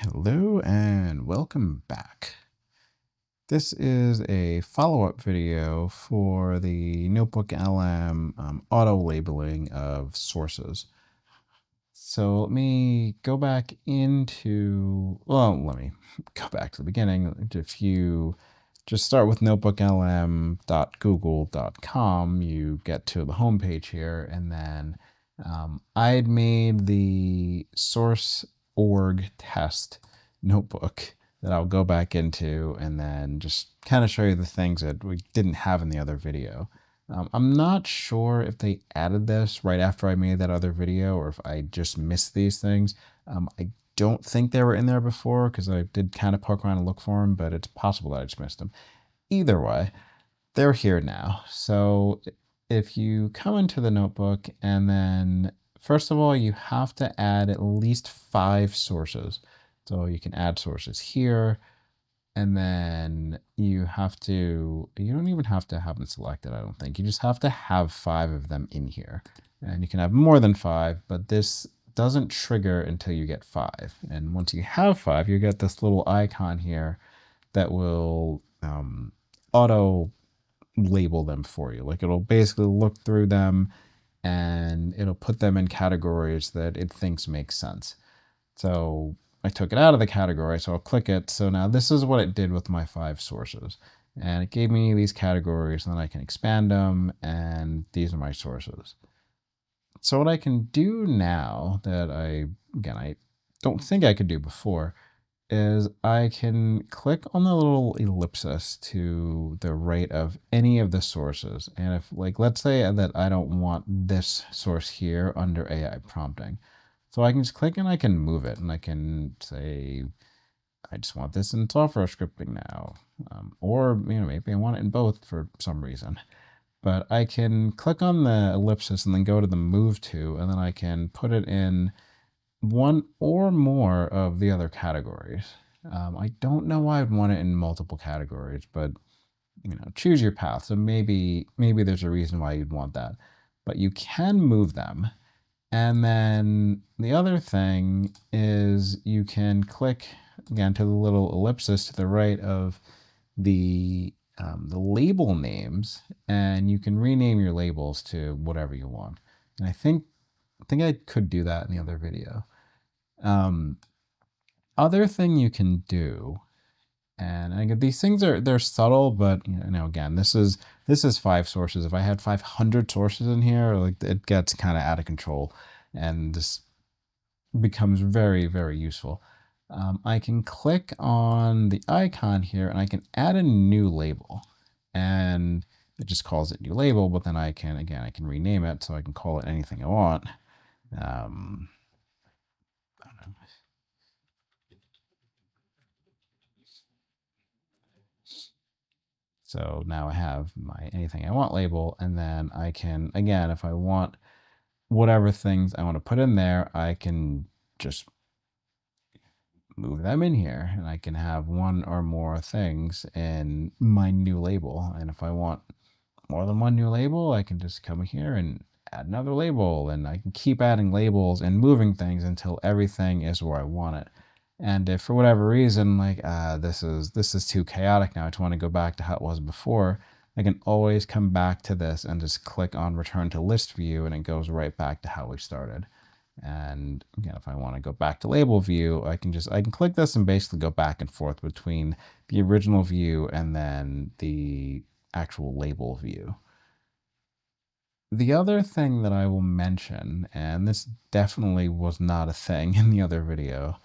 Hello and welcome back. This is a follow-up video for the NotebookLM auto labeling of sources. So let me go back into, well, let me go back to the beginning. If you just start with notebooklm.google.com, you get to the home page here, and then I'd made the source org test notebook that I'll go back into and then just kind of show you the things that we didn't have in the other video. I'm not sure if they added this right after I made that other video or if I just missed these things. I don't think they were in there before because I did kind of poke around and look for them, but it's possible that I just missed them. Either way, they're here now. So if you come into the notebook and then first of all, you have to add at least 5 sources. So you can add sources here, and then you don't even have to have them selected, I don't think. You just have to have 5 of them in here. And you can have more than 5, but this doesn't trigger until you get 5. And once you have 5, you get this little icon here that will auto label them for you. Like it'll basically look through them and it'll put them in categories that it thinks make sense. So I took it out of the category, so I'll click it. So now this is what it did with my 5 sources. And it gave me these categories, and then I can expand them, and these are my sources. So what I can do now that I don't think I could do before is I can click on the little ellipsis to the right of any of the sources. And if, like, let's say that I don't want this source here under AI prompting. So I can just click and I can move it, and I can say, I just want this in software scripting now. Or, maybe I want it in both for some reason. But I can click on the ellipsis and then go to the move to, and then I can put it in one or more of the other categories. I don't know why I'd want it in multiple categories, but choose your path. So maybe there's a reason why you'd want that. But you can move them. And then the other thing is you can click again to the little ellipsis to the right of the label names, and you can rename your labels to whatever you want. And I think I could do that in the other video. Other thing you can do, and again, these things they're subtle, but again, this is 5 sources. If I had 500 sources in here, like it gets kind of out of control, and this becomes very, very useful. I can click on the icon here, and I can add a new label, and it just calls it new label. But then I can rename it, so I can call it anything I want. I don't know. So now I have my anything I want label, and then I can, again, if I want whatever things I want to put in there, I can just move them in here, and I can have one or more things in my new label. And if I want more than one new label, I can just come here and add another label, and I can keep adding labels and moving things until everything is where I want it. And if for whatever reason, like this is too chaotic now, I just want to go back to how it was before, I can always come back to this and just click on return to list view, and it goes right back to how we started. And again, if I want to go back to label view, I can click this and basically go back and forth between the original view and then the actual label view. The other thing that I will mention, and this definitely was not a thing in the other video,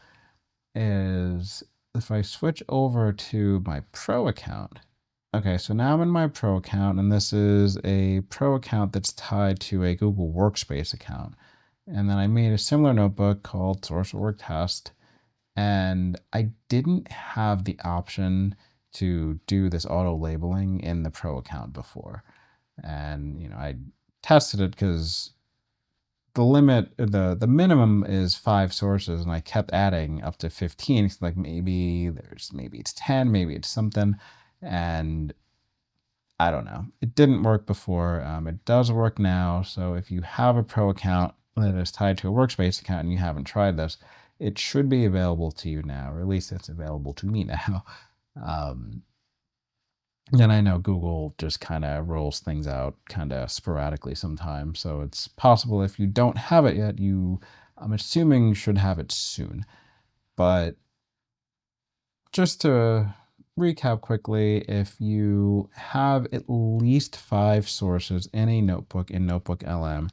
is if I switch over to my Pro account. Okay, so now I'm in my Pro account, and this is a Pro account that's tied to a Google Workspace account. And then I made a similar notebook called Source Org Test, and I didn't have the option to do this auto labeling in the Pro account before. And I tested it because the minimum is 5 sources, and I kept adding up to 15. It's like maybe it's 10, maybe it's something, and I don't know. It didn't work before. It does work now. So if you have a Pro account that is tied to a Workspace account and you haven't tried this, it should be available to you now, or at least it's available to me now. And I know Google just kind of rolls things out kind of sporadically sometimes. So it's possible if you don't have it yet, I'm assuming, should have it soon. But just to recap quickly, if you have at least 5 sources in a notebook in NotebookLM,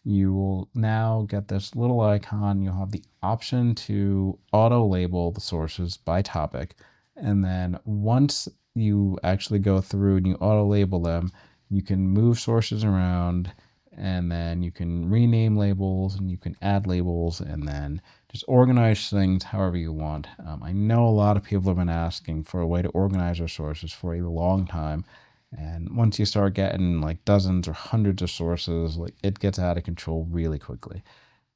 you will now get this little icon. You'll have the option to auto label the sources by topic. And then once you actually go through and you auto label them, you can move sources around, and then you can rename labels and you can add labels, and then just organize things however you want. I know a lot of people have been asking for a way to organize their sources for a long time. And once you start getting like dozens or hundreds of sources, like it gets out of control really quickly.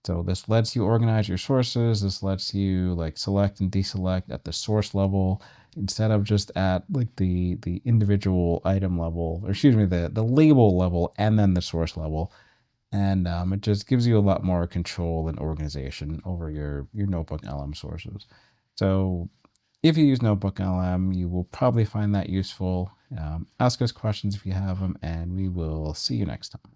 So this lets you organize your sources. This lets you like select and deselect at the source level instead of just at like the individual item level, or excuse me, the label level and then the source level. And it just gives you a lot more control and organization over your NotebookLM sources. So if you use NotebookLM, you will probably find that useful. Ask us questions if you have them, and we will see you next time.